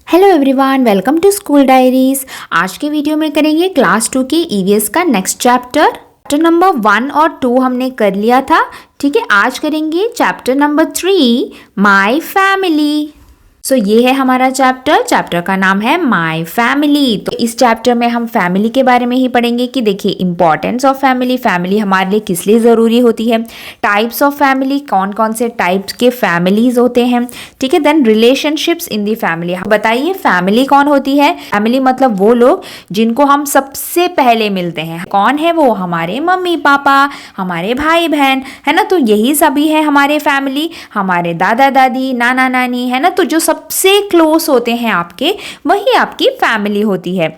Hello everyone, welcome to School Diaries. आज के video में करेंगे क्लास 2 के ईवीएस का नेक्स्ट चैप्टर नंबर 1 और 2 हमने कर लिया था। ठीक है, आज करेंगे चैप्टर नंबर 3 माय फैमिली। सो ये है हमारा चैप्टर का नाम है माय फैमिली। तो इस चैप्टर में हम फैमिली के बारे में ही पढ़ेंगे कि देखिए इंपॉर्टेंस ऑफ फैमिली, फैमिली हमारे लिए किस लिए ज़रूरी होती है, टाइप्स ऑफ फैमिली, कौन कौन से टाइप्स के फैमिलीज होते हैं। ठीक है, then relationships in the family. बताइए फैमिली कौन होती है। फैमिली मतलब वो लोग जिनको हम सबसे पहले मिलते हैं। कौन है वो? हमारे मम्मी पापा, हमारे भाई बहन, है ना। तो यही सभी है हमारे फैमिली। हमारे दादा दादी, नाना नानी, है ना। तो जो सबसे क्लोज होते हैं आपके, वही आपकी फैमिली होती है।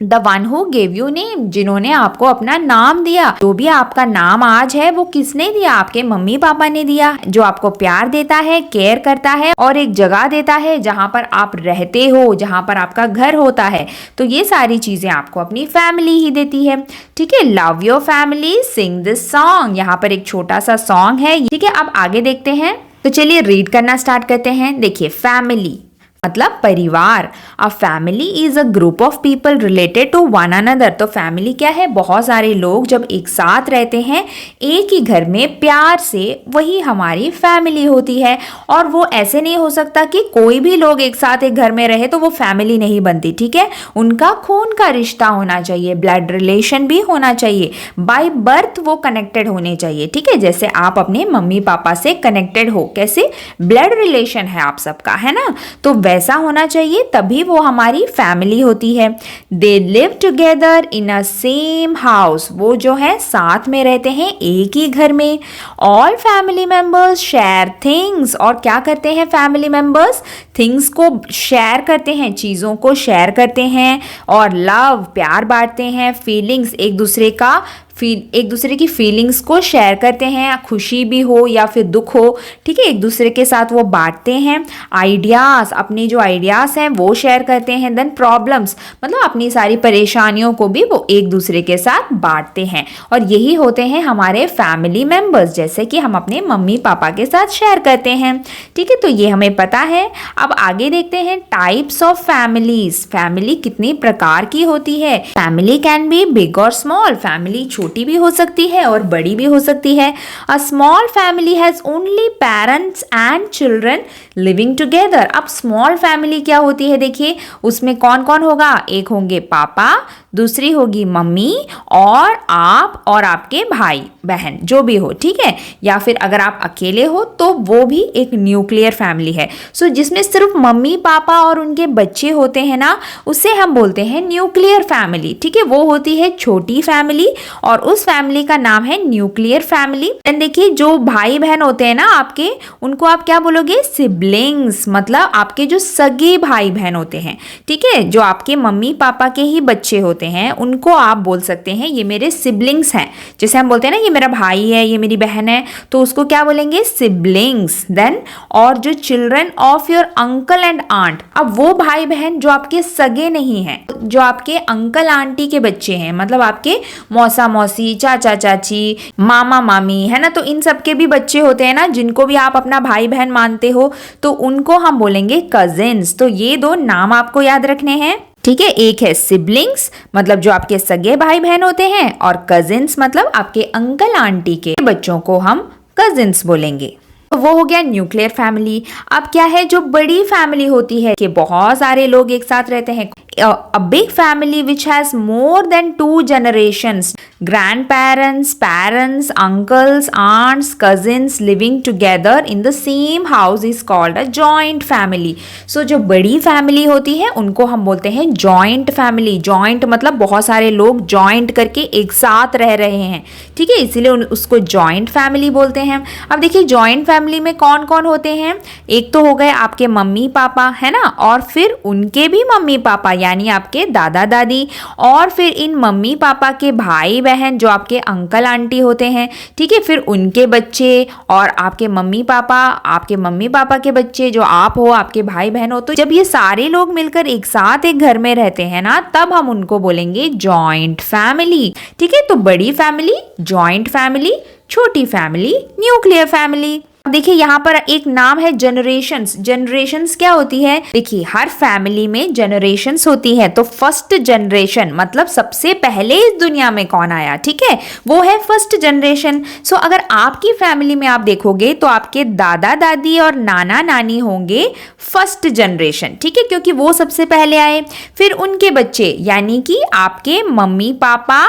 The one who gave you name, जिन्होंने आपको अपना नाम दिया। जो भी आपका नाम आज है वो किसने दिया? आपके मम्मी पापा ने दिया। जो आपको प्यार देता है, केयर करता है और एक जगह देता है जहां पर आप रहते हो, जहां पर आपका घर होता है। तो ये सारी चीजें आपको अपनी फैमिली ही देती है। ठीक है, love your family, Singh this song. यहाँ पर एक छोटा सा सॉन्ग है। ठीक है, अब आगे देखते हैं। तो चलिए रीड करना स्टार्ट करते हैं। देखिए फैमिली मतलब परिवार। A family is a group of people related to one another. तो फैमिली क्या है? बहुत सारे लोग जब एक साथ रहते हैं एक ही घर में प्यार से, वही हमारी फैमिली होती है। और वो ऐसे नहीं हो सकता कि कोई भी लोग एक साथ एक घर में रहे तो वो फैमिली नहीं बनती। ठीक है, उनका खून का रिश्ता होना चाहिए, ब्लड रिलेशन भी होना चाहिए, बाय बर्थ वो कनेक्टेड होने चाहिए। ठीक है, जैसे आप अपने मम्मी पापा से कनेक्टेड हो, कैसे? ब्लड रिलेशन है आप सबका, है ना। तो वैसा होना चाहिए, तभी वो हमारी फैमिली होती है। They live together in a same house. वो जो है साथ में रहते हैं एक ही घर में। All family members share things. और क्या करते हैं फैमिली मेंबर्स? थिंग्स को शेयर करते हैं, चीज़ों को शेयर करते हैं। और लव प्यार बांटते हैं। फीलिंग्स एक दूसरे की फीलिंग्स को शेयर करते हैं, खुशी भी हो या फिर दुख हो। ठीक है, एक दूसरे के साथ वो बांटते हैं। आइडियाज़, अपनी जो आइडियाज़ हैं वो शेयर करते हैं। देन प्रॉब्लम्स मतलब अपनी सारी परेशानियों को भी वो एक दूसरे के साथ बांटते हैं। और यही होते हैं हमारे फैमिली मेंबर्स, जैसे कि हम अपने मम्मी पापा के साथ शेयर करते हैं। ठीक है, तो ये हमें पता है। अब आगे देखते हैं टाइप्स ऑफ फैमिलीज। फैमिली कितनी प्रकार की होती है? फैमिली कैन बी बिग और स्मॉल। फैमिली छोटी भी हो सकती है और बड़ी भी हो सकती है। A small family has only parents and children living together. अब स्मॉल फैमिली क्या होती है? देखिए उसमें कौन कौन होगा? एक होंगे पापा, दूसरी होगी मम्मी और आप और आपके भाई बहन जो भी हो। ठीक है, या फिर अगर आप अकेले हो तो वो भी एक न्यूक्लियर फैमिली है। सो जिसमें सिर्फ मम्मी पापा और उनके बच्चे होते हैं ना, उसे हम बोलते हैं न्यूक्लियर फैमिली। ठीक है, वो होती है छोटी फैमिली और उस फैमिली का नाम है न्यूक्लियर फैमिली। एंड देखिए जो भाई बहन होते हैं ना आपके, उनको आप क्या बोलोगे? सिबलिंग्स। मतलब आपके जो सगे भाई बहन होते हैं, ठीक है, जो आपके मम्मी पापा के ही बच्चे होते हैं, उनको आप बोल सकते हैं ये मेरे सिबलिंग्स हैं। जैसे हम बोलते हैं ना ये मेरा भाई है, ये मेरी बहन है, तो उसको क्या बोलेंगे? सिबलिंग्स। देन और जो children of your uncle and aunt. अब वो भाई बहन जो आपके सगे नहीं हैं, जो आपके अंकल आंटी के बच्चे हैं, मतलब आपके मौसा मौसी, चाचा चाची, मामा मामी, है ना। तो इन सबके भी बच्चे होते हैं ना, जिनको भी आप अपना भाई बहन मानते हो, तो उनको हम बोलेंगे कजिन्स। तो ये दो नाम आपको याद रखने हैं। ठीक है, एक है सिबलिंग्स मतलब जो आपके सगे भाई बहन होते हैं, और कजिन्स मतलब आपके अंकल आंटी के बच्चों को हम कजिन्स बोलेंगे। तो वो हो गया न्यूक्लियर फैमिली। अब क्या है? जो बड़ी फैमिली होती है कि बहुत सारे लोग एक साथ रहते हैं। A big family which has more than 2 generations, grandparents, parents, uncles, aunts, cousins living together in the same house is called a joint family. So जो बड़ी फैमिली होती है उनको हम बोलते हैं joint family. joint मतलब बहुत सारे लोग joint करके एक साथ रह रहे हैं। ठीक है, इसीलिए उसको joint family बोलते हैं। अब देखिए joint family में कौन कौन होते हैं? एक तो हो गए आपके मम्मी पापा, है ना, और फिर उनके भी मम्मी पापा यानी आपके दादा दादी, और फिर इन मम्मी पापा के भाई बहन जो आपके अंकल आंटी होते हैं। ठीक है, फिर उनके बच्चे और आपके मम्मी पापा के बच्चे जो आप हो, आपके भाई बहन हो। तो जब ये सारे लोग मिलकर एक साथ एक घर में रहते हैं ना, तब हम उनको बोलेंगे जॉइंट फैमिली। ठीक है, तो बड़ी फैमिली जॉइंट फैमिली, छोटी फैमिली न्यूक्लियर फैमिली। देखिए यहाँ पर एक नाम है जनरेशंस। जनरेशंस क्या होती है? देखिए हर फैमिली में जनरेशंस होती है, तो फर्स्ट जनरेशन मतलब सबसे पहले इस दुनिया में कौन आया, ठीक है, वो है फर्स्ट जनरेशन। सो अगर आपकी फैमिली में आप देखोगे तो आपके दादा दादी और नाना नानी होंगे फर्स्ट जनरेशन, ठीक है, क्योंकि वो सबसे पहले आए। फिर उनके बच्चे यानी कि आपके मम्मी पापा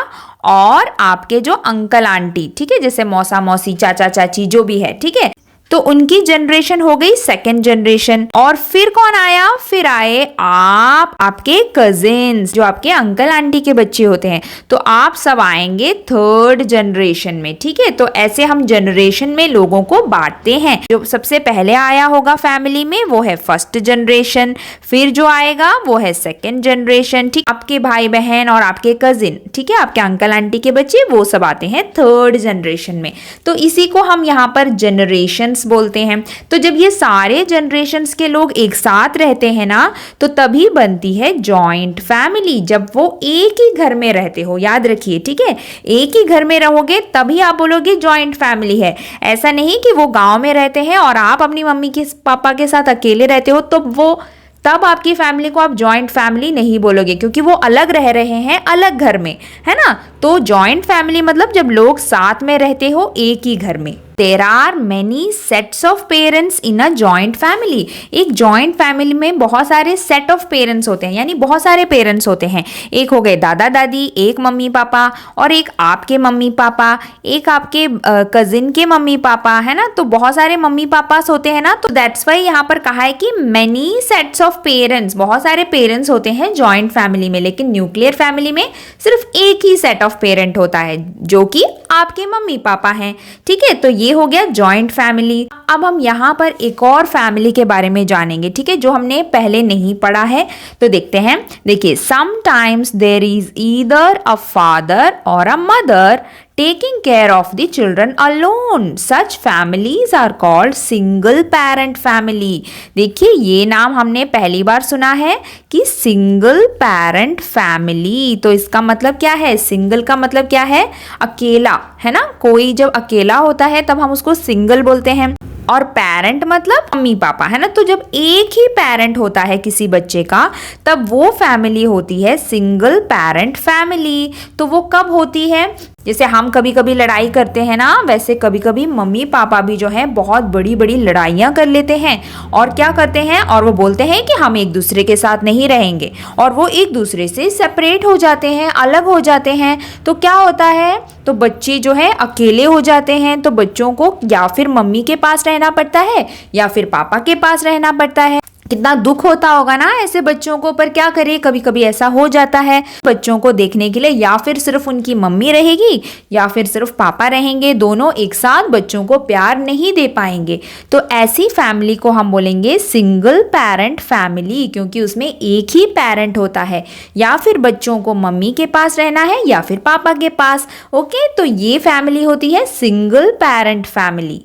और आपके जो अंकल आंटी, ठीक है, जैसे मौसा मौसी चाचा चाची जो भी है, ठीक है, तो उनकी जनरेशन हो गई सेकेंड जनरेशन। और फिर कौन आया? फिर आए आपके कजिन्स जो आपके अंकल आंटी के बच्चे होते हैं, तो आप सब आएंगे थर्ड जनरेशन में, ठीक है। तो ऐसे हम जनरेशन में लोगों को बांटते हैं। जो सबसे पहले आया होगा फैमिली में वो है फर्स्ट जनरेशन, फिर जो आएगा वो है सेकेंड जनरेशन, ठीक। आपके भाई बहन और आपके कजिन, ठीक है, आपके अंकल आंटी के बच्चे, वो सब आते हैं थर्ड जनरेशन में। तो इसी को हम यहाँ पर जनरेशन बोलते हैं। तो जब ये सारे जनरेशंस के लोग एक साथ रहते हैं ना, तो तभी बनती है जॉइंट फैमिली। जब वो एक ही घर में रहते हो, याद रखिए, ठीक है, एक ही घर में रहोगे तभी आप बोलोगे जॉइंट फैमिली है। ऐसा नहीं कि वो गांव में रहते हैं और आप अपनी मम्मी के पापा के साथ अकेले रहते हो, तो तब आपकी फैमिली को आप जॉइंट फैमिली नहीं बोलोगे, क्योंकि वो अलग रह रहे हैं अलग घर में, है ना। तो जॉइंट फैमिली मतलब जब लोग साथ में रहते हो एक ही घर में। There are many sets of parents in a joint family. एक जॉइंट फैमिली में बहुत सारे सेट ऑफ पेरेंट्स होते हैं, यानी बहुत सारे पेरेंट्स होते हैं। एक हो गए दादा दादी, एक मम्मी पापा, और एक आपके मम्मी पापा, एक आपके कजिन के मम्मी पापा, है ना। तो बहुत सारे मम्मी पापास होते हैं ना, तो दैट्स वाई यहाँ पर कहा है कि मेनी सेट्स ऑफ पेरेंट्स, बहुत सारे पेरेंट्स होते हैं जॉइंट फैमिली में। लेकिन न्यूक्लियर फैमिली में सिर्फ एक ही सेट ऑफ पेरेंट होता है, जो कि आपके मम्मी पापा हैं, ठीक है। तो ये हो गया जॉइंट फैमिली। अब हम यहाँ पर एक और फैमिली के बारे में जानेंगे, ठीक है, जो हमने पहले नहीं पढ़ा है। तो देखते हैं। देखिए, sometimes there is either a father or a mother taking care of the children alone. Such families are called single parent family. देखिए, ये नाम हमने पहली बार सुना है कि सिंगल पैरेंट फैमिली। तो इसका मतलब क्या है? सिंगल का मतलब क्या है? अकेला, है ना। कोई जब अकेला होता है तब हम उसको सिंगल बोलते हैं। और पेरेंट मतलब मम्मी पापा, है ना। तो जब एक ही पेरेंट होता है किसी बच्चे का, तब वो फैमिली होती है सिंगल पेरेंट फैमिली। तो वो कब होती है? जैसे हम कभी कभी लड़ाई करते हैं ना, वैसे कभी कभी मम्मी पापा भी जो है बहुत बड़ी बड़ी लड़ाइयाँ कर लेते हैं। और क्या करते हैं? और वो बोलते हैं कि हम एक दूसरे के साथ नहीं रहेंगे, और वो एक दूसरे से सेपरेट हो जाते हैं, अलग हो जाते हैं। तो क्या होता है? तो बच्चे जो है अकेले हो जाते हैं। तो बच्चों को या फिर मम्मी के पास रहना पड़ता है या फिर पापा के पास रहना पड़ता है। कितना दुख होता होगा ना ऐसे बच्चों को, पर क्या करें, कभी कभी ऐसा हो जाता है। बच्चों को देखने के लिए या फिर सिर्फ उनकी मम्मी रहेगी या फिर सिर्फ पापा रहेंगे, दोनों एक साथ बच्चों को प्यार नहीं दे पाएंगे। तो ऐसी फैमिली को हम बोलेंगे सिंगल पेरेंट फैमिली, क्योंकि उसमें एक ही पेरेंट होता है। या फिर बच्चों को मम्मी के पास रहना है या फिर पापा के पास। ओके, तो ये फैमिली होती है सिंगल पेरेंट फैमिली।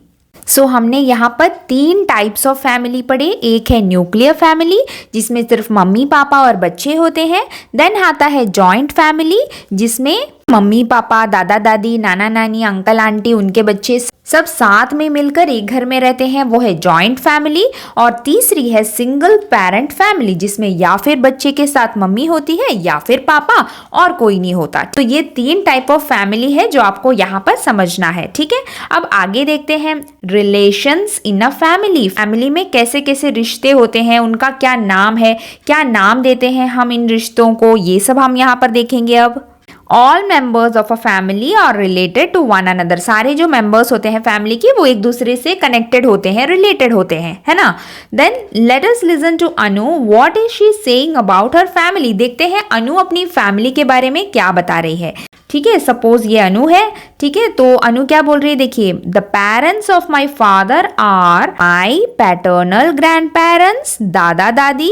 सो हमने यहाँ पर 3 टाइप्स ऑफ फैमिली पढ़े। एक है न्यूक्लियर फैमिली, जिसमें सिर्फ मम्मी पापा और बच्चे होते हैं। देन आता है जॉइंट फैमिली, जिसमें मम्मी पापा, दादा दादी, नाना नानी, अंकल आंटी, उनके बच्चे सब साथ में मिलकर एक घर में रहते हैं, वो है जॉइंट फैमिली। और तीसरी है सिंगल पेरेंट फैमिली, जिसमें या फिर बच्चे के साथ मम्मी होती है या फिर पापा, और कोई नहीं होता। तो ये 3 टाइप ऑफ फैमिली है जो आपको यहाँ पर समझना है, ठीक है। अब आगे देखते हैं relations in a family. Family में कैसे कैसे रिश्ते होते हैं, उनका क्या नाम है, क्या नाम देते हैं हम इन रिश्तों को, ये सब हम यहाँ पर देखेंगे। अब all members of a family are related to one another. सारे जो मेंबर्स होते हैं फैमिली के, वो एक दूसरे से कनेक्टेड होते हैं, रिलेटेड होते हैं, है ना। Then let us listen to Anu, what is she saying about her family. देखते हैं अनु अपनी फैमिली के बारे में क्या बता रही है, ठीक है। सपोज ये अनु है, ठीक है, तो अनु क्या बोल रही है, देखिए, the parents of my father are my paternal grand parents, दादा दादी,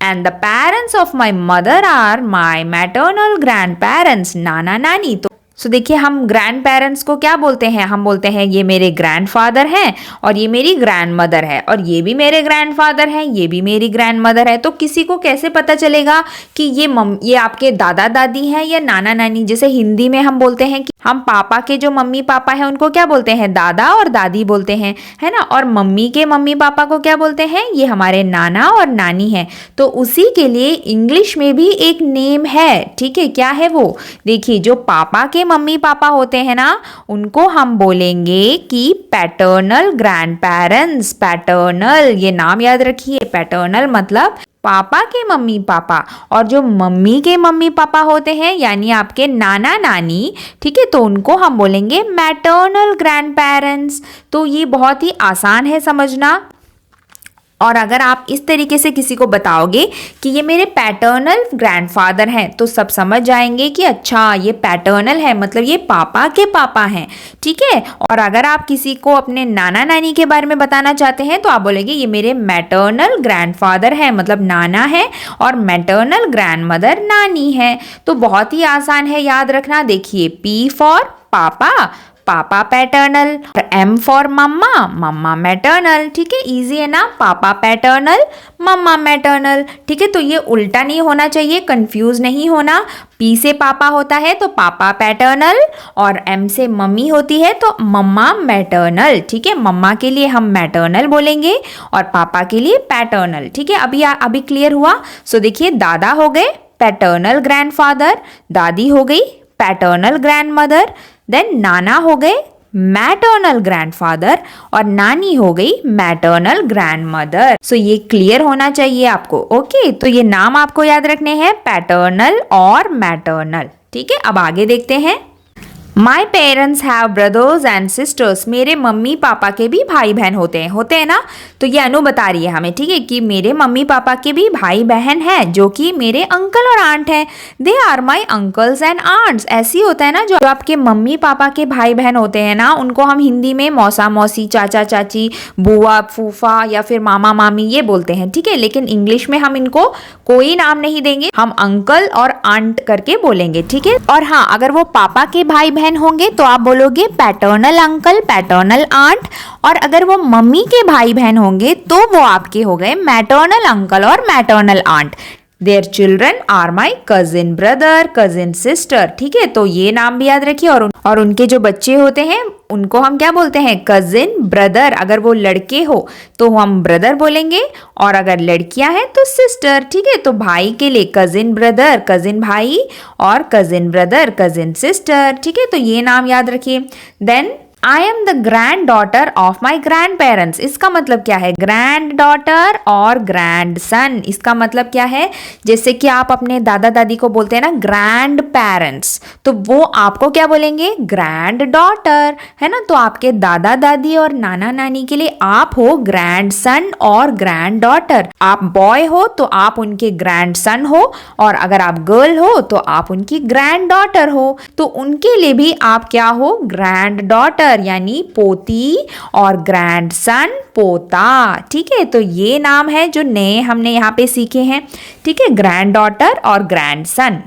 and the parents of my mother are my maternal grandparents, नाना नानी। तो सो देखिए हम ग्रैंड पेरेंट्स को क्या बोलते हैं, हम बोलते हैं ये मेरे ग्रैंडफादर हैं और ये मेरी ग्रैंडमदर है, और ये भी मेरे ग्रैंडफादर हैं, ये भी मेरी ग्रैंडमदर है। तो किसी को कैसे पता चलेगा कि ये आपके दादा दादी हैं या नाना नानी। जैसे हिंदी में हम बोलते हैं कि हम पापा के जो मम्मी पापा हैं उनको क्या बोलते हैं, दादा और दादी बोलते हैं, है ना। और मम्मी के मम्मी पापा को क्या बोलते हैं, ये हमारे नाना और नानी है। तो उसी के लिए इंग्लिश में भी एक नेम है, ठीक है। क्या है वो, देखिए जो पापा के मम्मी पापा होते हैं ना, उनको हम बोलेंगे कि पैटर्नल ग्रैंड पेरेंट्स। पैटर्नल, ये नाम याद रखिए, पैटर्नल मतलब पापा के मम्मी पापा। और जो मम्मी के मम्मी पापा होते हैं यानी आपके नाना नानी, ठीक है, तो उनको हम बोलेंगे मैटर्नल ग्रैंड पेरेंट्स। तो ये बहुत ही आसान है समझना। और अगर आप इस तरीके से किसी को बताओगे कि ये मेरे पैटर्नल ग्रैंडफादर हैं, तो सब समझ जाएंगे कि अच्छा ये पैटर्नल है, मतलब ये पापा के पापा हैं, ठीक है। और अगर आप किसी को अपने नाना नानी के बारे में बताना चाहते हैं तो आप बोलेंगे ये मेरे मैटर्नल ग्रैंडफादर हैं, मतलब नाना है, और मैटर्नल ग्रैंडमदर नानी है। तो बहुत ही आसान है याद रखना। देखिए पी फॉर पापा, पापा पैटर्नल, और एम फॉर मम्मा, मम्मा मैटर्नल, ठीक है। इजी है ना, पापा पैटर्नल, मम्मा मैटर्नल, ठीक है। तो ये उल्टा नहीं होना चाहिए, कंफ्यूज नहीं होना। पी से पापा होता है तो पापा पैटर्नल, और एम से मम्मी होती है तो मम्मा मैटर्नल, ठीक है। मम्मा के लिए हम मैटर्नल बोलेंगे और पापा के लिए पैटर्नल, ठीक है। अभी क्लियर हुआ। सो देखिए दादा हो गए पैटर्नल ग्रैंडफादर, दादी हो गई पैटर्नल ग्रैंडमदर, देन नाना हो गए मैटर्नल ग्रैंडफादर, और नानी हो गई मैटर्नल ग्रैंडमदर। सो ये क्लियर होना चाहिए आपको, ओके। तो ये नाम आपको याद रखने हैं, पैटर्नल और मैटर्नल, ठीक है। अब आगे देखते हैं। My parents have brothers and sisters. मेरे मम्मी पापा के भी भाई बहन होते हैं ना। तो ये अनु बता रही है हमें, ठीक है, कि मेरे मम्मी पापा के भी भाई बहन हैं जो कि मेरे अंकल और आंट हैं। They are my uncles and aunts. ऐसी होता है ना, जो आपके मम्मी पापा के भाई बहन होते हैं ना, उनको हम हिंदी में मौसा मौसी, चाचा चाची, बुआ फूफा या फिर मामा मामी ये बोलते हैं, ठीक है। लेकिन इंग्लिश में हम इनको कोई नाम नहीं देंगे, हम अंकल और आंट करके बोलेंगे, ठीक है। और हाँ, अगर वो पापा के भाई बहन होंगे तो आप बोलोगे पैटर्नल अंकल, पैटर्नल आंट। और अगर वो मम्मी के भाई बहन होंगे तो वो आपके हो गए मैटर्नल अंकल और maternal aunt. Their children are my cousin brother, cousin sister, ठीक है। तो ये नाम भी याद रखिए। और उनके जो बच्चे होते हैं उनको हम क्या बोलते हैं, कजिन ब्रदर। अगर वो लड़के हो तो हम ब्रदर बोलेंगे, और अगर लड़कियां हैं तो सिस्टर, ठीक है। तो भाई के लिए कजिन ब्रदर, कजिन भाई, और कजिन ब्रदर, कजिन सिस्टर, ठीक है। तो ये नाम याद रखिए। Then I am the grand daughter of my grand parents. इसका मतलब क्या है, ग्रैंड डॉटर और ग्रैंड सन। इसका मतलब क्या है, जैसे कि आप अपने दादा दादी को बोलते हैं ना ग्रैंड पेरेंट्स, तो वो आपको क्या बोलेंगे, ग्रैंड डॉटर, है ना। तो आपके दादा दादी और नाना नानी के लिए आप हो ग्रैंड सन और ग्रैंड डॉटर। आप बॉय हो तो आप उनके ग्रैंड सन हो, और अगर आप गर्ल हो तो आप उनकी ग्रैंड डॉटर हो। तो उनके लिए भी आप क्या हो, ग्रैंड डॉटर यानी पोती, और ग्रैंडसन पोता, ठीक है। तो ये नाम है जो नए हमने यहाँ पे सीखे हैं, ठीक है, ग्रैंड डॉटर और grandson.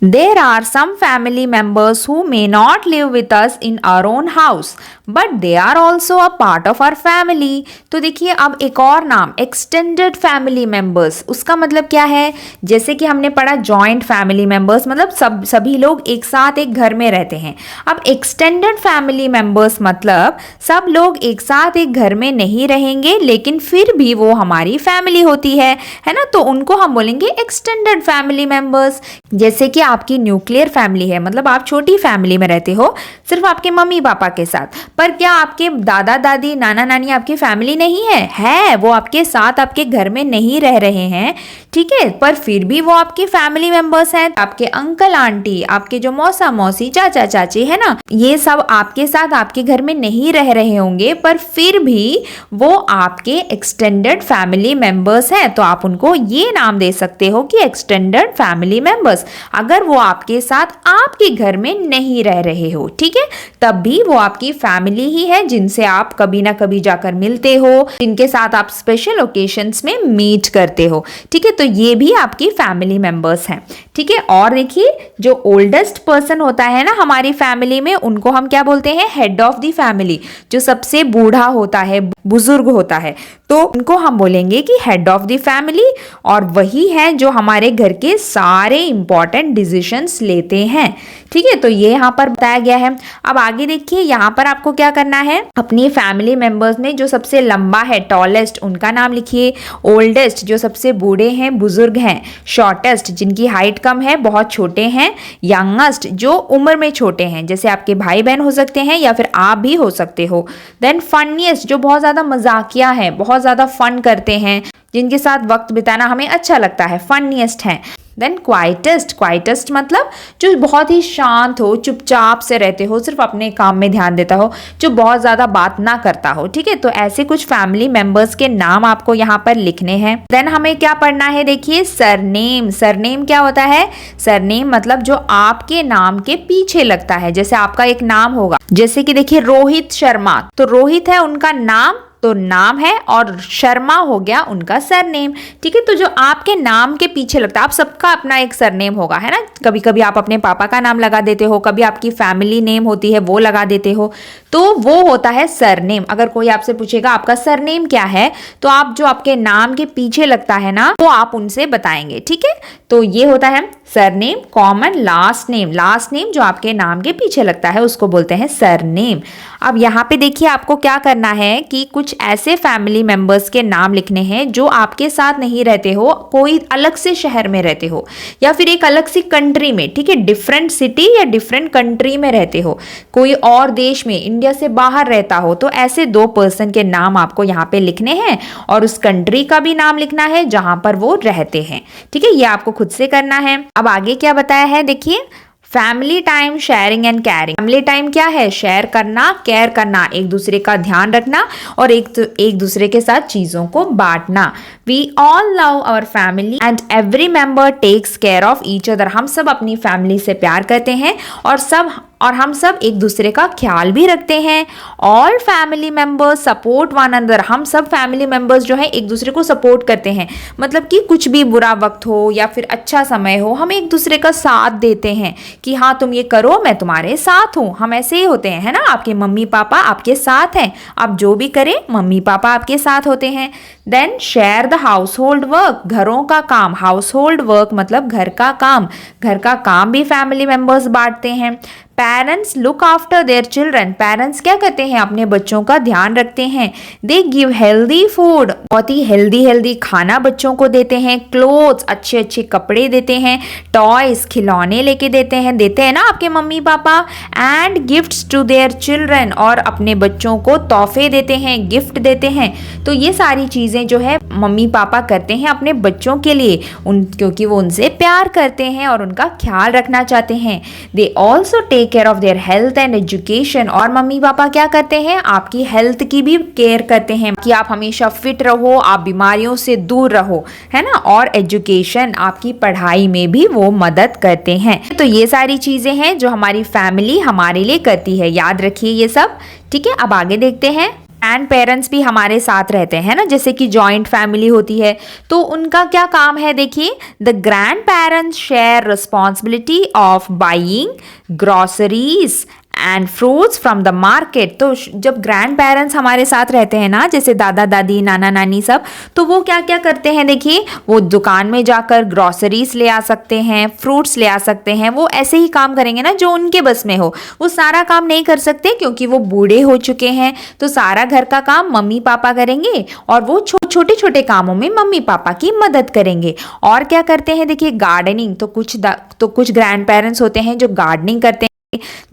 There are some family members who may not live with us in our own house, but they are also a part of our family. तो देखिए अब एक और नाम, extended family members। उसका मतलब क्या है, जैसे कि हमने पढ़ा joint family members, मतलब सभी लोग एक साथ एक घर में रहते हैं। अब extended family members मतलब सब लोग एक साथ एक घर में नहीं रहेंगे, लेकिन फिर भी वो हमारी फैमिली होती है ना। तो उनको हम बोलेंगे extended family members। जैसे कि आपकी न्यूक्लियर फैमिली है, मतलब आप छोटी फैमिली में रहते हो सिर्फ आपके मम्मी पापा के साथ, पर क्या आपके दादा दादी नाना नानी आपकी फैमिली नहीं है, वो आपके साथ आपके घर में नहीं रह रहे हैं, ठीक है, पर फिर भी वो आपके फैमिली मेंबर्स हैं। आपके अंकल आंटी, आपके जो मौसा मौसी, चाचा चाची है ना, ये सब आपके साथ आपके घर में नहीं रह रहे होंगे, पर फिर भी वो आपके एक्सटेंडेड फैमिली मेंबर्स हैं। तो आप उनको ये नाम दे सकते हो कि एक्सटेंडेड फैमिली मेंबर्स। बस अगर वो आपके साथ आपके घर में नहीं रह रहे हो, ठीक है, तब भी वो आपकी फैमिली ही है, जिनसे आप कभी ना कभी जाकर मिलते हो, जिनके साथ आप स्पेशल ओकेशंस में मीट करते हो, ठीक है, तो ये भी आपकी फैमिली मेंबर्स हैं, ठीक है। और देखिए जो ओल्डेस्ट पर्सन होता है ना हमारी फैमिली में, उनको हम क्या बोलते हैं, हेड ऑफ द फैमिली। जो सबसे बूढ़ा होता है, बुजुर्ग होता है, तो उनको हम बोलेंगे कि हेड ऑफ द फैमिली, और वही है जो हमारे घर के सारे इंपॉर्टेंट डिसीजंस लेते हैं, ठीक है। तो ये यहाँ पर बताया गया है। अब आगे देखिए, यहाँ पर आपको क्या करना है, अपनी फैमिली मेंबर्स में जो सबसे लंबा है, टॉलेस्ट, उनका नाम लिखिए। ओल्डेस्ट जो सबसे बूढ़े हैं, बुजुर्ग हैं। शॉर्टेस्ट जिनकी हाइट कम है, बहुत छोटे हैं। यंगेस्ट जो उम्र में छोटे हैं, जैसे आपके भाई बहन हो सकते हैं या फिर आप भी हो सकते हो। देन फनीएस्ट जो बहुत ज्यादा मजाकिया है, बहुत ज्यादा फन करते हैं, जिनके साथ वक्त बिताना हमें अच्छा लगता है, फनीएस्ट हैं। देन क्वाइटेस्ट, क्वाइटेस्ट मतलब जो बहुत ही शांत हो, चुपचाप से रहते हो, सिर्फ अपने काम में ध्यान देता हो, जो बहुत ज़्यादा बात ना करता हो, ठीक है। तो ऐसे कुछ फैमिली मेंबर्स के नाम आपको यहाँ पर लिखने हैं। देन हमें क्या पढ़ना है, देखिए सरनेम। सरनेम क्या होता है, सरनेम मतलब जो आपके नाम के पीछे लगता है। जैसे आपका एक नाम होगा, जैसे कि देखिए रोहित शर्मा, तो रोहित है उनका नाम, तो नाम है, और शर्मा हो गया उनका सरनेम, ठीक है। तो जो आपके नाम के पीछे लगता है, आप सबका अपना एक सरनेम होगा, है ना। कभी कभी आप अपने पापा का नाम लगा देते हो, कभी आपकी फैमिली नेम होती है वो लगा देते हो, तो वो होता है सरनेम। अगर कोई आपसे पूछेगा आपका सरनेम क्या है, तो आप जो आपके नाम के पीछे लगता है ना, वो आप उनसे बताएंगे, ठीक है। तो ये होता है surname. Common last name, last name जो आपके नाम के पीछे लगता है उसको बोलते हैं सरनेम। अब यहाँ पे देखिए आपको क्या करना है कि कुछ ऐसे फैमिली मेंबर्स के नाम लिखने हैं जो आपके साथ नहीं रहते हो, कोई अलग से शहर में रहते हो या फिर एक अलग सी कंट्री में, ठीक है, डिफरेंट सिटी या डिफरेंट कंट्री में रहते हो, कोई और देश में, इंडिया से बाहर रहता हो, तो ऐसे 2 पर्सन के नाम आपको यहाँ पे लिखने हैं, और उस कंट्री का भी नाम लिखना है जहां पर वो रहते हैं, ठीक है। ये आपको खुद से करना है। अब आगे क्या बताया है, देखिए family time, sharing and caring. Family time क्या है, शेयर करना, केयर करना, एक दूसरे का ध्यान रखना और एक दूसरे के साथ चीजों को बांटना। We all love our family and every member takes care of each other. हम सब अपनी फैमिली से प्यार करते हैं और हम सब एक दूसरे का ख्याल भी रखते हैं। All family members support one another. हम सब फैमिली मेंबर्स जो है एक दूसरे को सपोर्ट करते हैं, मतलब कि कुछ भी बुरा वक्त हो या फिर अच्छा समय हो, हम एक दूसरे का साथ देते हैं कि हाँ तुम ये करो, मैं तुम्हारे साथ हूँ। हम ऐसे ही होते हैं, है ना। आपके मम्मी पापा आपके साथ हैं, आप जो भी करें मम्मी पापा आपके साथ होते हैं। Then share the house hold work, घरों का काम। हाउस होल्ड वर्क मतलब घर का काम, घर का काम भी फैमिली मेंबर्स बांटते हैं। Parents look after their children. Parents क्या करते हैं, अपने बच्चों का ध्यान रखते हैं। दे गिव हेल्दी फूड, बहुत ही हेल्दी खाना बच्चों को देते हैं। क्लोथ्स, अच्छे अच्छे कपड़े देते हैं। टॉयज, खिलौने लेके देते हैं ना आपके मम्मी पापा। And gifts to their children, और अपने बच्चों को तोहफे देते हैं, गिफ्ट देते हैं। तो ये सारी चीजें जो है मम्मी पापा करते हैं अपने बच्चों के लिए, क्योंकि वो उनसे प्यार करते हैं और उनका ख्याल रखना चाहते हैं। They also take care of their health and education, और मम्मी पापा क्या करते हैं, आपकी हेल्थ की भी केयर करते हैं कि आप हमेशा फिट रहो, आप बीमारियों से दूर रहो, है ना। और एजुकेशन, आपकी पढ़ाई में भी वो मदद करते हैं। तो ये सारी चीजें हैं जो हमारी फैमिली हमारे लिए करती है, याद रखिए ये सब, ठीक है। अब आगे देखते हैं। ग्रैंड पेरेंट्स भी हमारे साथ रहते हैं ना, जैसे कि जॉइंट फैमिली होती है, तो उनका क्या काम है, देखिए the grand parents share responsibility of buying groceries and fruits from the market. तो जब ग्रैंड पेरेंट्स हमारे साथ रहते हैं ना, जैसे दादा दादी, नाना नानी सब, तो वो क्या क्या करते हैं, देखिए वो दुकान में जाकर ग्रोसरीज ले आ सकते हैं, फ्रूट्स ले आ सकते हैं। वो ऐसे ही काम करेंगे ना जो उनके बस में हो। वो सारा काम नहीं कर सकते क्योंकि वो बूढ़े हो चुके हैं, तो सारा घर का काम मम्मी पापा करेंगे और वो छोटे छोटे कामों में मम्मी पापा की मदद करेंगे। और क्या करते हैं, देखिए गार्डनिंग। तो कुछ ग्रैंड पेरेंट्स होते हैं जो गार्डनिंग करते हैं।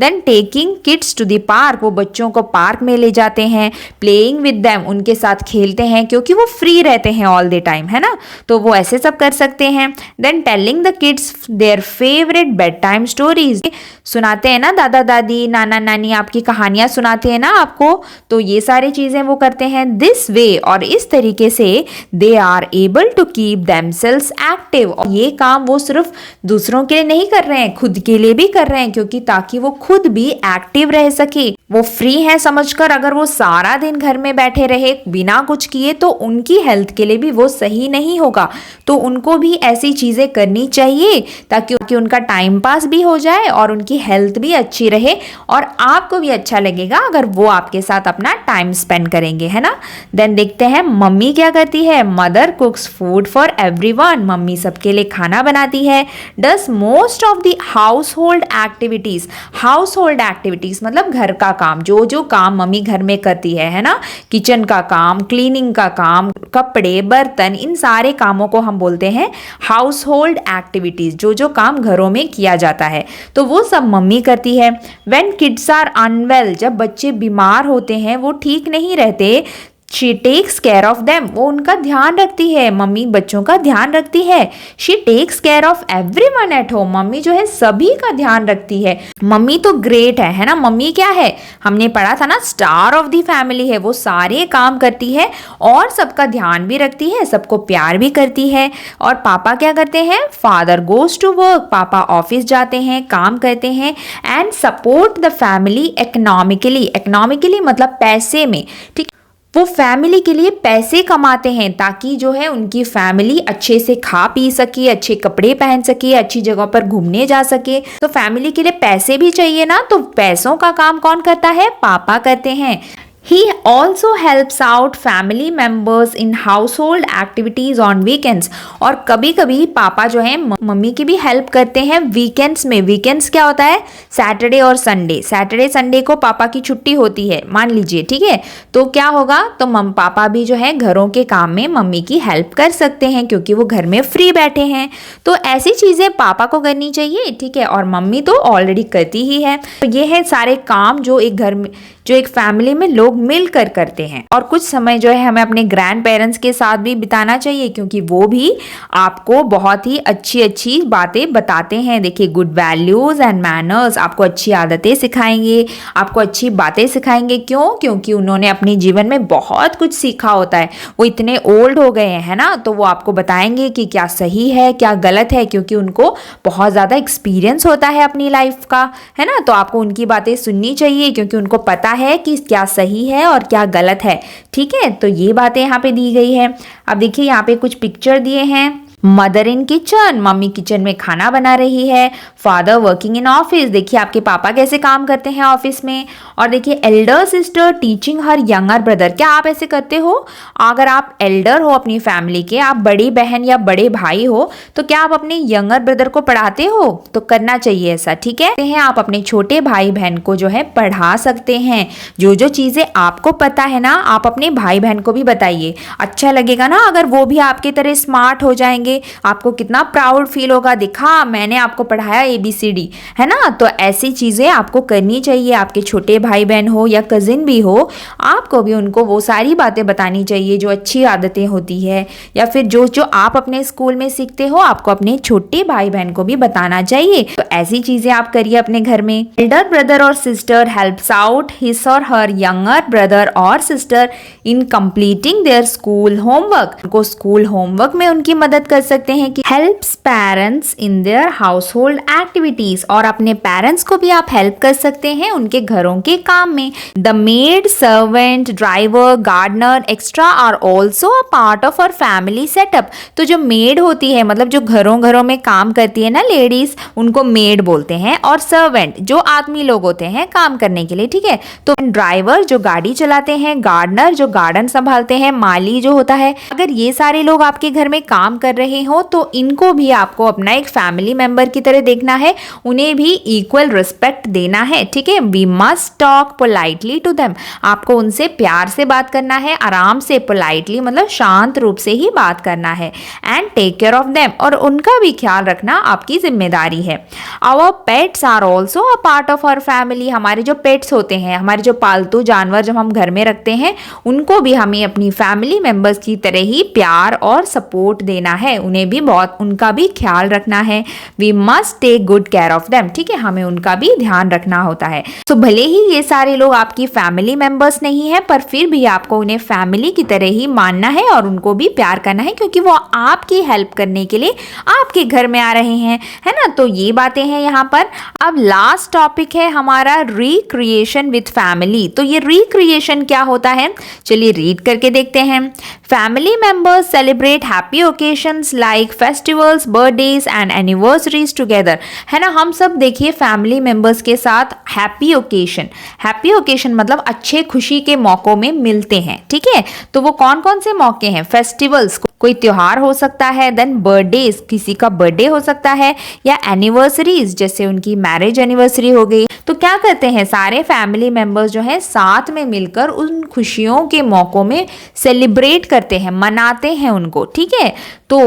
Then taking kids to the park, वो बच्चों को पार्क में ले जाते हैं, प्लेइंग विद देम, उनके साथ खेलते हैं क्योंकि वो फ्री रहते हैं ऑल द टाइम, है ना, तो वो ऐसे सब कर सकते हैं। Then telling the kids their favourite bed time stories, सुनाते हैं ना दादा दादी नाना नानी आपकी कहानियां सुनाते हैं ना आपको, तो ये सारी चीजें वो करते हैं। दिस वे, और इस तरीके से they are able to keep themselves active, और ये काम वो सिर्फ दूसरों के लिए नहीं कर रहे हैं, खुद के लिए भी कर रहे हैं, क्योंकि ताकि वो खुद भी एक्टिव रह सके। वो फ्री है समझकर अगर वो सारा दिन घर में बैठे रहे बिना कुछ किए तो उनकी हेल्थ के लिए भी वो सही नहीं होगा, तो उनको भी ऐसी चीजें करनी चाहिए ताकि उनका टाइम पास भी हो जाए और उनकी हेल्थ भी अच्छी रहे, और आपको भी अच्छा लगेगा अगर वो आपके साथ अपना टाइम स्पेंड करेंगे, है ना। देन देखते हैं मम्मी क्या करती है। Mother कुक्स food for everyone, mummy सबके लिए खाना बनाती है। Does most of the house hold activities, house hold activities मतलब घर का काम, जो जो काम मम्मी घर में करती है ना, किचन का काम, क्लीनिंग का काम, कपड़े बर्तन, इन सारे कामों को हम बोलते हैं हाउस होल्ड एक्टिविटीज, जो जो काम घरों में किया जाता है तो वो सब मम्मी करती है। व्हेन किड्स आर अनवेल, जब बच्चे बीमार होते हैं, वो ठीक नहीं रहते, she takes care of them, वो उनका ध्यान रखती है, मम्मी बच्चों का ध्यान रखती है। She takes care of everyone at home, मम्मी जो है सभी का ध्यान रखती है। मम्मी तो ग्रेट है ना, मम्मी क्या है, हमने पढ़ा था ना, स्टार ऑफ द फैमिली है, वो सारे काम करती है और सबका ध्यान भी रखती है, सबको प्यार भी करती है। और पापा क्या करते हैं, फादर गोज टू वर्क, पापा ऑफिस जाते हैं, काम करते हैं, and support the family economically, economically मतलब पैसे में, ठीक, वो फैमिली के लिए पैसे कमाते हैं ताकि जो है उनकी फैमिली अच्छे से खा पी सके, अच्छे कपड़े पहन सके, अच्छी जगह पर घूमने जा सके। तो फैमिली के लिए पैसे भी चाहिए ना, तो पैसों का काम कौन करता है, पापा करते हैं। He also helps out family members in household activities on weekends, और कभी कभी पापा जो है मम्मी की भी हेल्प करते हैं वीकेंड्स में। वीकेंड्स क्या होता है, सैटरडे और संडे, सैटरडे संडे को पापा की छुट्टी होती है मान लीजिए, ठीक है, तो क्या होगा, तो पापा भी जो है घरों के काम में मम्मी की हेल्प कर सकते हैं क्योंकि वो घर में फ्री बैठे हैं। तो ऐसी चीजें पापा को करनी चाहिए, ठीक है, और मम्मी तो ऑलरेडी करती ही है। तो ये है सारे काम जो एक घर में, जो एक फैमिली में लोग मिलकर करते हैं। और कुछ समय जो है हमें अपने ग्रैंड पेरेंट्स के साथ भी बिताना चाहिए क्योंकि वो भी आपको बहुत ही अच्छी अच्छी बातें बताते हैं। देखिए, गुड वैल्यूज एंड मैनर्स, आपको अच्छी आदतें सिखाएंगे, आपको अच्छी बातें सिखाएंगे। क्यों? क्योंकि उन्होंने अपने जीवन में बहुत कुछ सीखा होता है, वो इतने ओल्ड हो गए हैं ना, तो वो आपको बताएंगे कि क्या सही है क्या गलत है, क्योंकि उनको बहुत ज़्यादा एक्सपीरियंस होता है अपनी लाइफ का, है ना। तो आपको उनकी बातें सुननी चाहिए क्योंकि उनको पता है कि क्या सही है और क्या गलत है, ठीक है। तो ये बातें यहाँ पे दी गई है। अब देखिए यहाँ पे कुछ पिक्चर दिए हैं। Mother in kitchen, mummy kitchen में खाना बना रही है। फादर वर्किंग इन ऑफिस, देखिए आपके पापा कैसे काम करते हैं ऑफिस में। और देखिए Elder sister teaching her younger brother, क्या आप ऐसे करते हो? अगर आप एल्डर हो अपनी फैमिली के, आप बड़ी बहन या बड़े भाई हो, तो क्या आप अपने यंगर ब्रदर को पढ़ाते हो? तो करना चाहिए ऐसा, ठीक है। आप अपने छोटे भाई बहन को जो है पढ़ा सकते हैं। जो जो चीज़ें आपको पता है ना, आप अपने भाई बहन को भी बताइए। अच्छा लगेगा ना अगर वो भी आपकी तरह स्मार्ट हो जाएंगे, आपको कितना प्राउड फील होगा, दिखा मैंने आपको पढ़ाया ABCD, है ना। तो ऐसी चीजें आपको करनी चाहिए। आपके छोटे भाई बहन हो या कजिन भी हो, आपको भी उनको वो सारी बातें बतानी चाहिए जो अच्छी आदतें होती है, या फिर जो जो आप अपने स्कूल में सीखते हो आपको अपने छोटे भाई बहन को भी बताना चाहिए। तो ऐसी चीजें आप करिए अपने घर में। एल्डर ब्रदर और सिस्टर हेल्प्स आउट हिज और हर यंगर ब्रदर और sister in completing there school homework, उनको स्कूल होमवर्क में उनकी मदद कर सकते हैं कि helps parents in their house hold activities, और अपने पेरेंट्स को भी आप हेल्प कर सकते हैं उनके घरों के काम में। The maid, servant, driver, gardener extra are also a part of our family setup. तो जो मेड होती है, मतलब जो घरों घरों में काम करती है ना लेडीज, उनको मेड बोलते हैं। और सर्वेंट जो आदमी लोग होते हैं काम करने के लिए, ठीक है। तो ड्राइवर जो गाड़ी चलाते हैं, गार्डनर जो गार्डन संभालते हैं, माली जो होता है। अगर ये सारे लोग आपके घर में काम कर रहे रहे हो तो इनको भी आपको अपना एक फैमिली मेंबर की तरह देखना है, उन्हें भी इक्वल रिस्पेक्ट देना है, ठीक है। We must talk politely to them, आपको उनसे प्यार से बात करना है, आराम से, पोलाइटली मतलब शांत रूप से ही बात करना है। And take care of them, और उनका भी ख्याल रखना आपकी जिम्मेदारी है। Our pets are also a part of our family, हमारे जो पेट्स होते हैं, हमारे जो पालतू जानवर जब हम घर में रखते हैं, उनको भी हमें अपनी फैमिली मेंबर्स की तरह ही प्यार और सपोर्ट देना है, उन्हें भी बहुत, उनका भी ख्याल रखना है। We must take good care of them, ठीक है, हमें उनका भी ध्यान रखना होता है। तो भले ही ये सारे लोग आपकी फैमिली मेंबर्स नहीं है, पर फिर भी आपको उन्हें फैमिली की तरह ही मानना है और उनको भी प्यार करना है, क्योंकि वो आपकी हेल्प करने के लिए आपके घर में आ रहे हैं, है ना। तो ये बातें हैं यहाँ पर। अब लास्ट टॉपिक है हमारा रिक्रिएशन विथ फैमिली। तो ये रिक्रिएशन क्या होता है, चलिए रीड करके देखते हैं। Family members celebrate happy occasions like festivals, birthdays and anniversaries together, है ना। हम सब देखिए फैमिली मेंबर्स के साथ हैप्पी ओकेशन मतलब अच्छे खुशी के मौकों में मिलते हैं, ठीक है। तो वो कौन कौन से मौके हैं, फेस्टिवल्स, कोई त्योहार हो सकता है, देन बर्थडेज, किसी का बर्थडे हो सकता है, या एनिवर्सरीज, जैसे उनकी मैरिज एनिवर्सरी हो गई। तो क्या करते हैं सारे फैमिली मेंबर्स जो है साथ में मिलकर उन खुशियों के मौकों में सेलिब्रेट करते हैं, मनाते हैं उनको, ठीक है। तो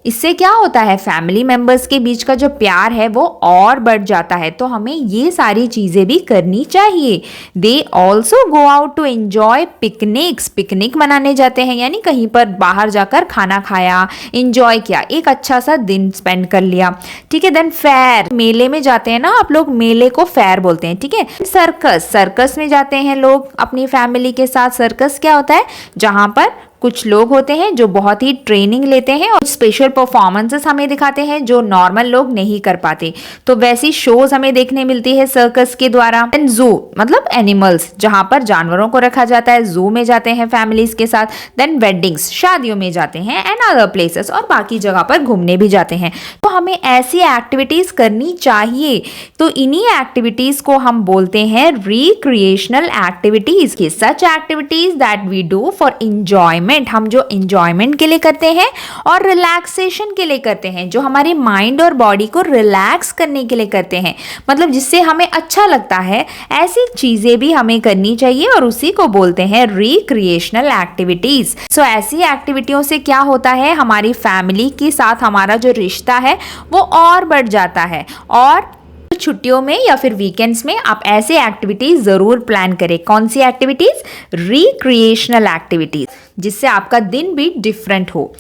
इससे क्या होता है, फैमिली मेंबर्स के बीच का जो प्यार है वो और बढ़ जाता है। तो हमें ये सारी चीजें भी करनी चाहिए। They also go out to enjoy picnics, picnic मनाने जाते हैं, यानी कहीं पर बाहर जाकर खाना खाया, एंजॉय किया, एक अच्छा सा दिन स्पेंड कर लिया, ठीक है। देन फेयर, मेले में जाते हैं ना आप लोग, मेले को फेयर बोलते हैं, ठीक है। सर्कस में जाते हैं लोग अपनी फैमिली के साथ। सर्कस क्या होता है, जहां पर कुछ लोग होते हैं जो बहुत ही ट्रेनिंग लेते हैं और स्पेशल परफॉर्मेंसेस हमें दिखाते हैं जो नॉर्मल लोग नहीं कर पाते। तो वैसी शोज हमें देखने मिलती है सर्कस के द्वारा। एंड जू मतलब एनिमल्स, जहां पर जानवरों को रखा जाता है, जू में जाते हैं फैमिलीज के साथ। देन वेडिंग्स, शादियों में जाते हैं, एंड अदर प्लेसेस, और बाकी जगह पर घूमने भी जाते हैं। तो हमें ऐसी एक्टिविटीज करनी चाहिए। तो इन्हीं एक्टिविटीज को हम बोलते हैं recreational activities. Such activities that we do for enjoyment, हम जो इंजॉयमेंट के लिए करते हैं और रिलैक्सेशन के लिए करते हैं, जो हमारे माइंड और बॉडी को रिलैक्स करने के लिए करते हैं, मतलब जिससे हमें अच्छा लगता है, ऐसी चीजें भी हमें करनी चाहिए और उसी को बोलते हैं रिक्रिएशनल एक्टिविटीज। सो ऐसी एक्टिविटियों से क्या होता है, हमारी फैमिली के साथ हमारा जो रिश्ता है वो और बढ़ जाता है। और छुट्टियों में या फिर वीकेंड्स में आप ऐसे एक्टिविटीज जरूर प्लान करें। कौन सी एक्टिविटीज, रिक्रिएशनल एक्टिविटीज, जिससे आपका दिन भी डिफरेंट हो।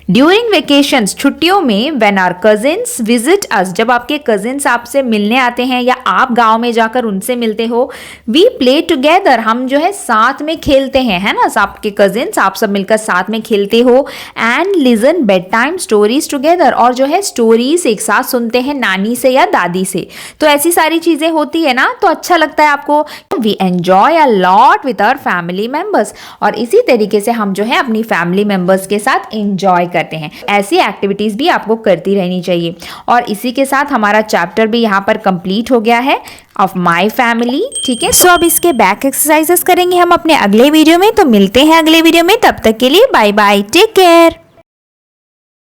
ड्यूरिंग वेकेशंस, छुट्टियों में, when our cousins visit us, जब आपके कजिन्स आपसे मिलने आते हैं या आप गांव में जाकर उनसे मिलते हो, वी प्ले टुगेदर, हम जो है साथ में खेलते हैं, है ना। आपके कजिन्स, आप सब मिलकर साथ में खेलते हो। And listen bed time stories together, और जो है स्टोरीज एक साथ सुनते हैं नानी से या दादी से। तो ऐसी सारी चीजें होती है ना, तो अच्छा लगता है आपको। We enjoy a lot with our family members, और इसी तरीके से हम जो है अपनी फैमिली मेंबर्स के साथ एंजॉय करते हैं। ऐसी एक्टिविटीज भी आपको करती रहनी चाहिए। और इसी के साथ हमारा चैप्टर भी यहाँ पर कंप्लीट हो गया है ऑफ माई फैमिली, ठीक है। सो अब इसके बैक एक्सरसाइजेस करेंगे हम अपने अगले वीडियो में। तो मिलते हैं अगले वीडियो में, तब तक के लिए बाय बाय, टेक केयर।